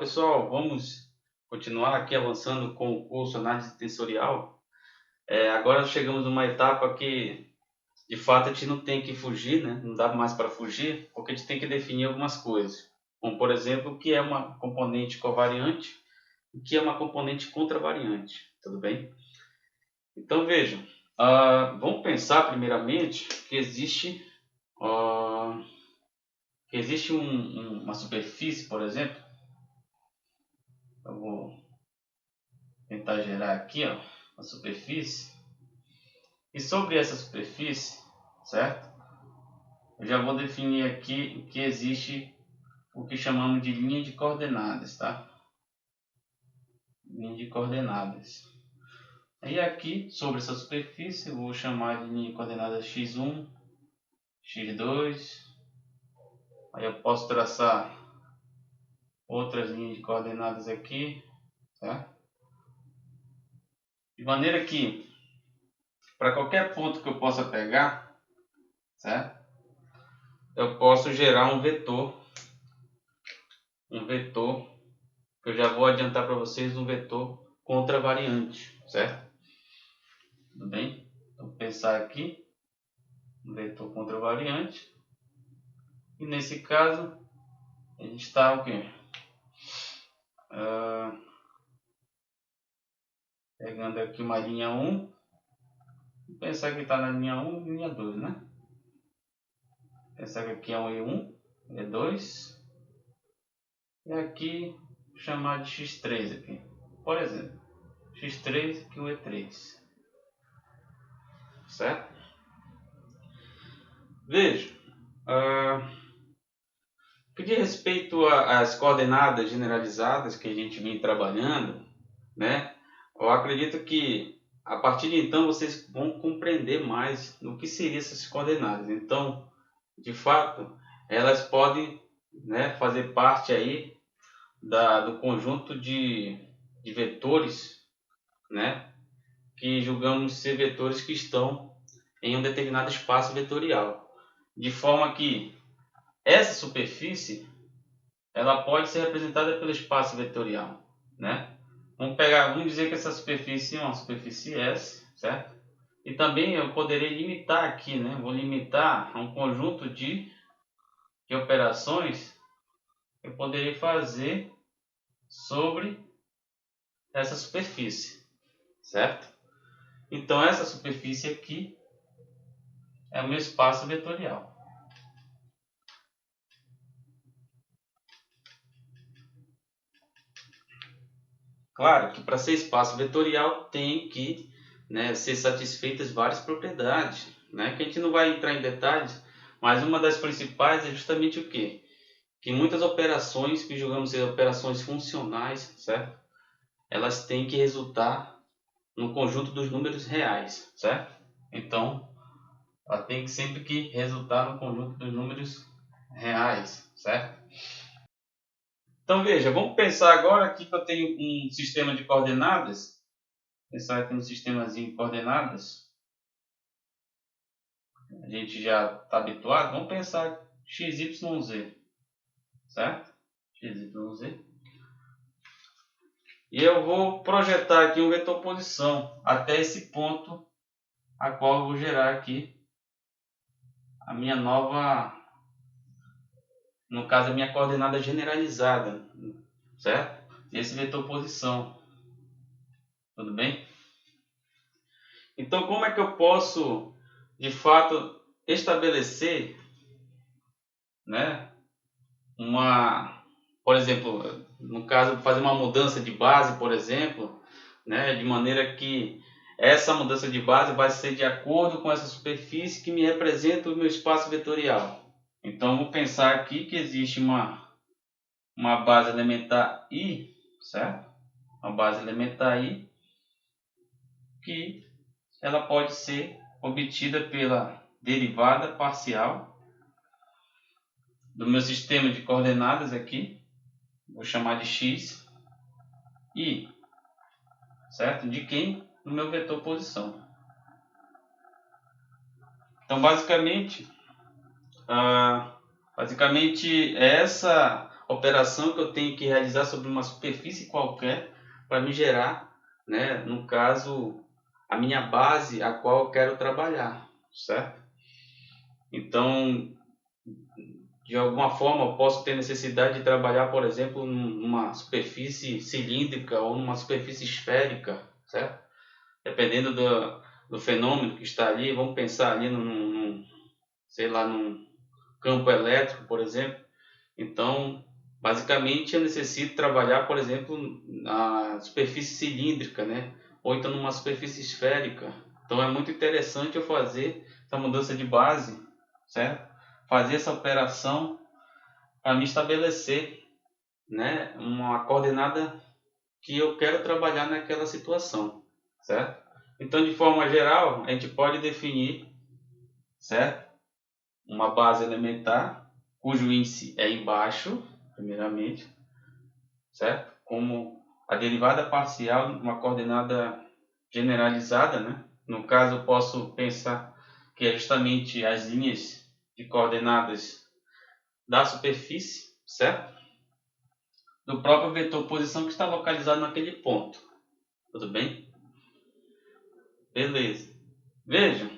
Fala pessoal, vamos continuar aqui avançando com o curso Análise Tensorial. Agora chegamos numa etapa que de fato a gente não tem que fugir, né? Não dá mais para fugir, porque a gente tem que definir algumas coisas, como por exemplo o que é uma componente covariante e o que é uma componente contravariante, tudo bem? Então vejam, vamos pensar primeiramente que existe, uma superfície, por exemplo. Eu vou tentar gerar aqui, ó, a superfície. E sobre essa superfície, certo? Eu já vou definir aqui que existe o que chamamos de linha de coordenadas, tá? Linha de coordenadas. E aqui, sobre essa superfície, eu vou chamar de linha de coordenadas x1, x2. Aí eu posso traçar outras linhas de coordenadas aqui, tá? De maneira que, para qualquer ponto que eu possa pegar, certo? Eu posso gerar um vetor, que eu já vou adiantar para vocês, um vetor contravariante, certo? Tudo bem? Então, vou pensar aqui, um vetor contravariante, e nesse caso, a gente está o quê? Pegando aqui uma linha 1, vou pensar que está na linha 1 e linha 2, né? Pensar que aqui é um E1, E2, e aqui chamar de X3 aqui, por exemplo, X3 aqui o E3, certo? Veja, que diz respeito às coordenadas generalizadas que a gente vem trabalhando, né? Eu acredito que a partir de então vocês vão compreender mais no que seriam essas coordenadas. Então, de fato, elas podem, né, fazer parte aí do conjunto de vetores, né, que julgamos ser vetores que estão em um determinado espaço vetorial, de forma que essa superfície ela pode ser representada pelo espaço vetorial, né? Vamos dizer que essa superfície é uma superfície S, certo? E também eu poderei limitar aqui, né? Vou limitar a um conjunto de operações que eu poderei fazer sobre essa superfície, certo? Então essa superfície aqui é o meu espaço vetorial. Claro que para ser espaço vetorial tem que, né, ser satisfeitas várias propriedades, né, que a gente não vai entrar em detalhes, mas uma das principais é justamente o quê? Que muitas operações que julgamos ser operações funcionais, certo? Elas têm que resultar no conjunto dos números reais, certo? Então, ela tem que sempre que resultar no conjunto dos números reais, certo? Então veja, vamos pensar agora aqui que eu tenho um sistema de coordenadas. Pensar aqui no sistemazinho de coordenadas. A gente já está habituado. Vamos pensar x, y, z, certo? X, y, z. E eu vou projetar aqui um vetor posição até esse ponto a qual eu vou gerar aqui a minha nova, no caso a minha coordenada generalizada, certo? Esse vetor posição, tudo bem? Então como é que eu posso de fato estabelecer, né, por exemplo, no caso fazer uma mudança de base, por exemplo, né, de maneira que essa mudança de base vai ser de acordo com essa superfície que me representa o meu espaço vetorial. Então vou pensar aqui que existe uma base elementar I, certo? Uma base elementar I que ela pode ser obtida pela derivada parcial do meu sistema de coordenadas aqui, vou chamar de x, e, certo? De quem? No meu vetor posição. Então basicamente essa operação que eu tenho que realizar sobre uma superfície qualquer para me gerar, né, no caso, a minha base a qual eu quero trabalhar, certo? Então, de alguma forma, eu posso ter necessidade de trabalhar, por exemplo, numa superfície cilíndrica ou numa superfície esférica, certo? Dependendo do fenômeno que está ali, vamos pensar ali sei lá, num campo elétrico, por exemplo. Então, basicamente, eu necessito trabalhar, por exemplo, na superfície cilíndrica, né? Ou então numa superfície esférica. Então, é muito interessante eu fazer essa mudança de base, certo? Fazer essa operação para me estabelecer, né, uma coordenada que eu quero trabalhar naquela situação, certo? Então, de forma geral, a gente pode definir, certo, uma base elementar cujo índice é embaixo, primeiramente, certo? Como a derivada parcial de uma coordenada generalizada, né? No caso, eu posso pensar que é justamente as linhas de coordenadas da superfície, certo? Do próprio vetor posição que está localizado naquele ponto. Tudo bem? Beleza. Vejam,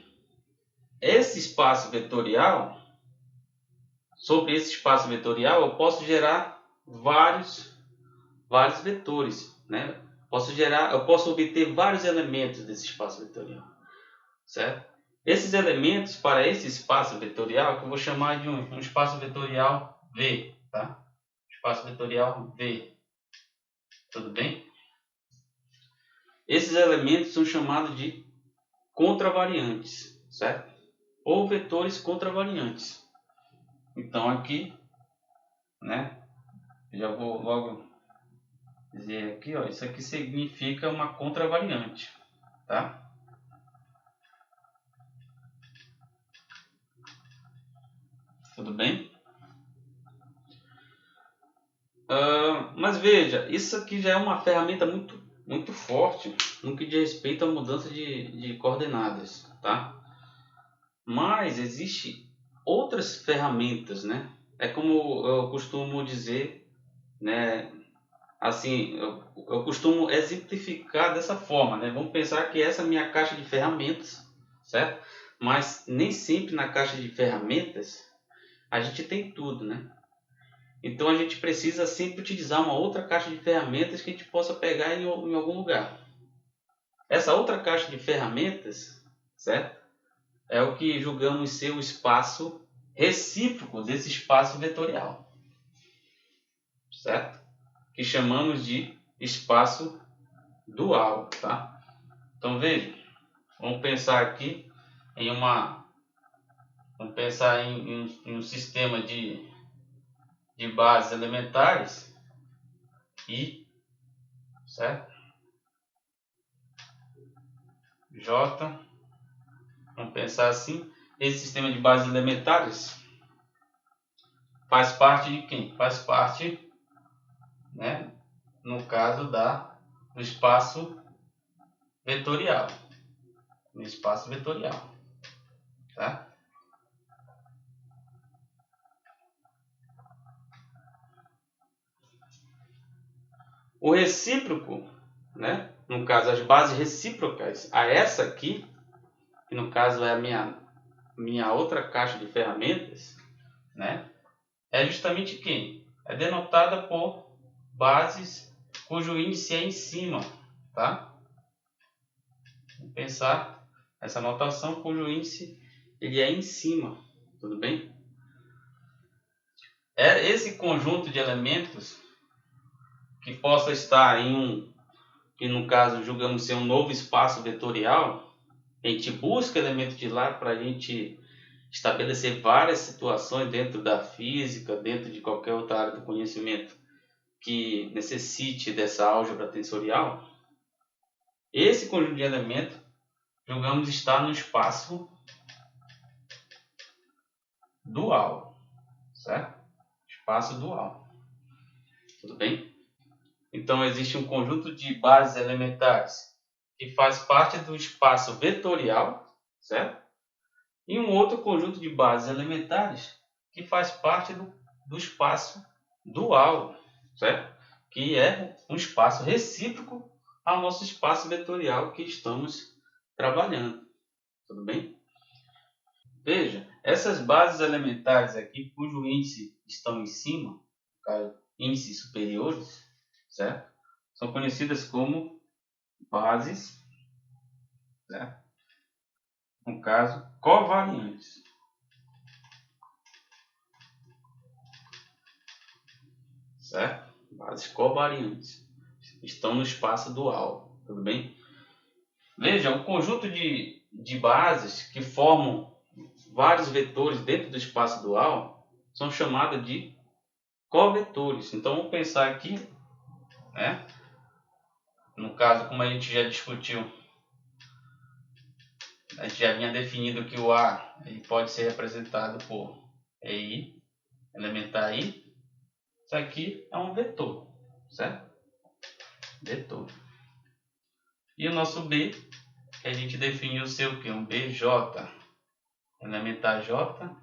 esse espaço vetorial, sobre esse espaço vetorial, eu posso gerar vários vetores, né? Eu posso obter vários elementos desse espaço vetorial, certo? Esses elementos para esse espaço vetorial, que eu vou chamar de um espaço vetorial V, tá? Espaço vetorial V, tudo bem? Esses elementos são chamados de contravariantes, certo? Ou vetores contravariantes. Então aqui, né? Já vou logo dizer aqui, ó, isso aqui significa uma contravariante, tá? Tudo bem? Mas veja, isso aqui já é uma ferramenta muito forte no que diz respeito à mudança de coordenadas, tá? Mas existe outras ferramentas, né? É como eu costumo dizer, né? Assim, eu costumo exemplificar dessa forma, né? Vamos pensar que essa é a minha caixa de ferramentas, certo? Mas nem sempre na caixa de ferramentas a gente tem tudo, né? Então a gente precisa sempre utilizar uma outra caixa de ferramentas que a gente possa pegar em algum lugar. Essa outra caixa de ferramentas, certo? É o que julgamos ser o espaço recíproco desse espaço vetorial, certo? Que chamamos de espaço dual, tá? Então veja, vamos pensar aqui vamos pensar em um sistema de bases elementares I, certo? J, vamos pensar assim, esse sistema de bases elementares faz parte de quem? Faz parte, né, no caso do espaço vetorial, no espaço vetorial, tá? O recíproco, né, no caso as bases recíprocas a essa aqui, que no caso é a minha outra caixa de ferramentas, né, é justamente quem? É denotada por bases cujo índice é em cima, tá? Vamos pensar essa notação cujo índice ele é em cima, tudo bem? É esse conjunto de elementos que possa estar que no caso julgamos ser um novo espaço vetorial, a gente busca elementos de lá para a gente estabelecer várias situações dentro da física, dentro de qualquer outra área do conhecimento que necessite dessa álgebra tensorial. Esse conjunto de elementos julgamos estar no espaço dual, certo? Espaço dual, tudo bem? Então existe um conjunto de bases elementares que faz parte do espaço vetorial, certo? E um outro conjunto de bases elementares que faz parte do espaço dual, certo? Que é um espaço recíproco ao nosso espaço vetorial que estamos trabalhando. Tudo bem? Veja, essas bases elementares aqui, cujo índice estão em cima, índices superiores, certo? São conhecidas como bases, certo? No caso, covariantes, certo? Bases covariantes estão no espaço dual, tudo bem? Veja, um conjunto de bases que formam vários vetores dentro do espaço dual são chamados de covetores. Então, vamos pensar aqui, né? No caso, como a gente já discutiu, a gente já vinha definido que o A ele pode ser representado por EI, elementar I. Isso aqui é um vetor, certo? Vetor. E o nosso B, que a gente definiu ser o que? Um BJ, elementar J,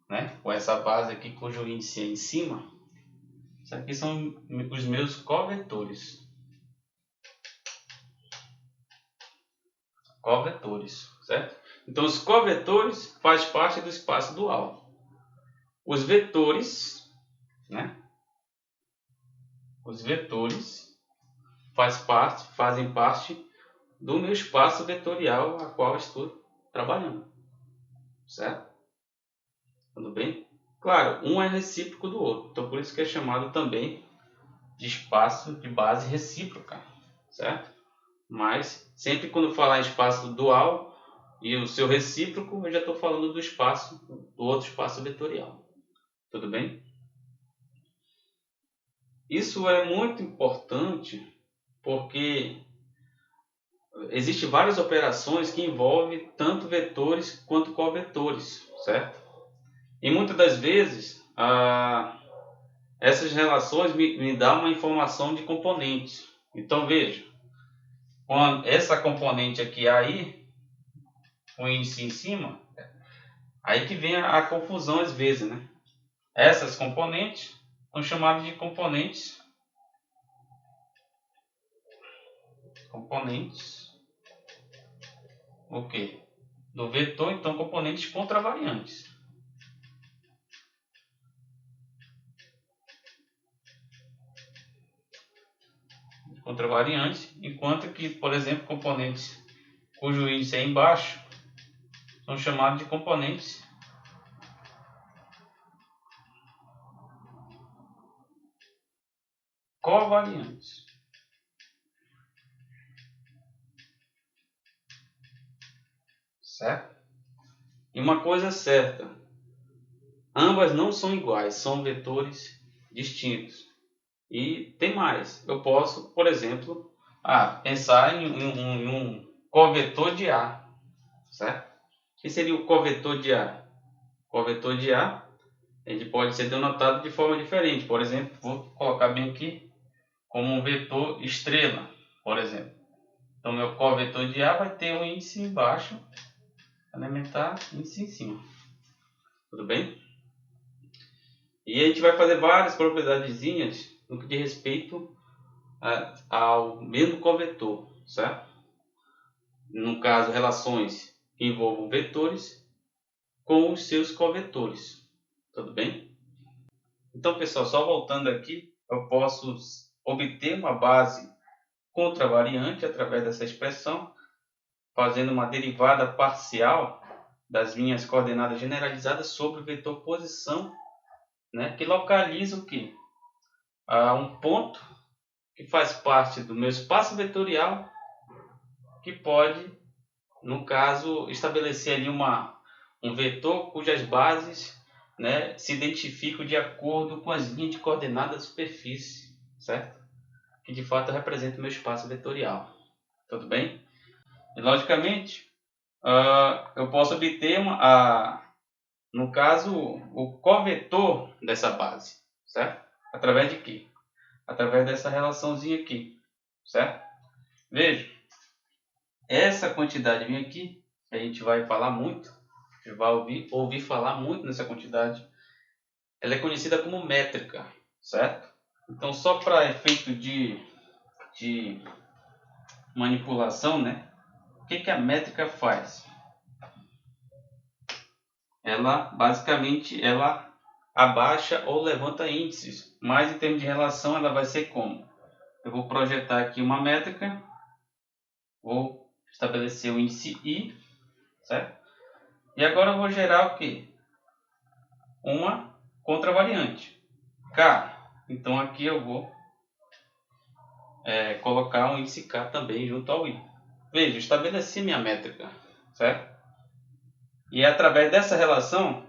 né? Com essa base aqui cujo índice é em cima. Isso aqui são os meus covetores. Covetores, certo? Então, os covetores fazem parte do espaço dual. Os vetores, né? Os vetores fazem parte do meu espaço vetorial a qual estou trabalhando, certo? Tudo bem? Claro, um é recíproco do outro, então por isso que é chamado também de espaço de base recíproca, certo? Mas sempre quando falar em espaço dual e o seu recíproco, eu já estou falando do espaço, do outro espaço vetorial. Tudo bem? Isso é muito importante porque existem várias operações que envolvem tanto vetores quanto covetores, certo? E muitas das vezes essas relações me dão uma informação de componentes. Então veja, quando essa componente aqui aí, o índice em cima, aí que vem a confusão às vezes, né? Essas componentes são chamadas de componentes o quê? Do vetor, então componentes contravariantes. Contravariantes, enquanto que, por exemplo, componentes cujo índice é embaixo são chamados de componentes covariantes. Certo? E uma coisa é certa, ambas não são iguais, são vetores distintos. E tem mais, eu posso, por exemplo, pensar em um covetor de A, certo? O que seria o covetor de A? O covetor de A ele pode ser denotado de forma diferente. Por exemplo, vou colocar bem aqui como um vetor estrela, por exemplo. Então, meu covetor de A vai ter um índice embaixo, elementar, índice em cima. Tudo bem? E a gente vai fazer várias propriedadezinhas no que diz respeito ao mesmo covetor, certo? No caso, relações que envolvam vetores com os seus covetores. Tudo bem? Então, pessoal, só voltando aqui, eu posso obter uma base contravariante através dessa expressão, fazendo uma derivada parcial das minhas coordenadas generalizadas sobre o vetor posição, né, que localiza o quê? Um ponto que faz parte do meu espaço vetorial, que pode, no caso, estabelecer ali um vetor cujas bases, né, se identificam de acordo com as linhas de coordenadas da superfície, certo? Que de fato representa o meu espaço vetorial. Tudo bem? E, logicamente, eu posso obter, no caso, o covetor dessa base, certo? Através de quê? Através dessa relaçãozinha aqui, certo? Veja, essa quantidade aqui, a gente vai falar muito, vai ouvir falar muito nessa quantidade, ela é conhecida como métrica. certo? Então, só para efeito de manipulação, né? O que a métrica faz? Ela, basicamente, ela abaixa ou levanta índices, mas em termos de relação, ela vai ser como? Eu vou projetar aqui uma métrica, vou estabelecer o índice I, certo? E agora eu vou gerar o quê? Uma contravariante, K. Então aqui eu vou colocar um índice K também junto ao I. Veja, eu estabeleci minha métrica, certo? E é através dessa relação,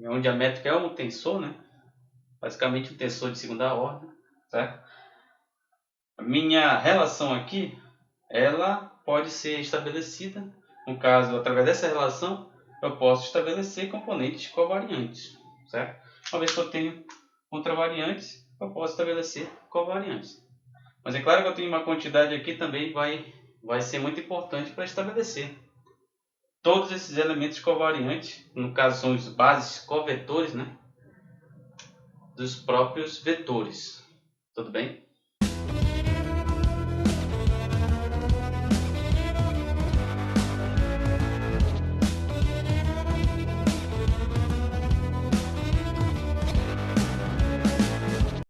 onde a métrica é um tensor, né? Basicamente um tensor de segunda ordem, certo? A minha relação aqui, ela pode ser estabelecida, no caso, através dessa relação, eu posso estabelecer componentes covariantes, certo? Uma vez que eu tenho contravariantes, eu posso estabelecer covariantes. Mas é claro que eu tenho uma quantidade aqui também vai ser muito importante para estabelecer todos esses elementos covariantes, no caso são os bases covetores, né, dos próprios vetores. Tudo bem?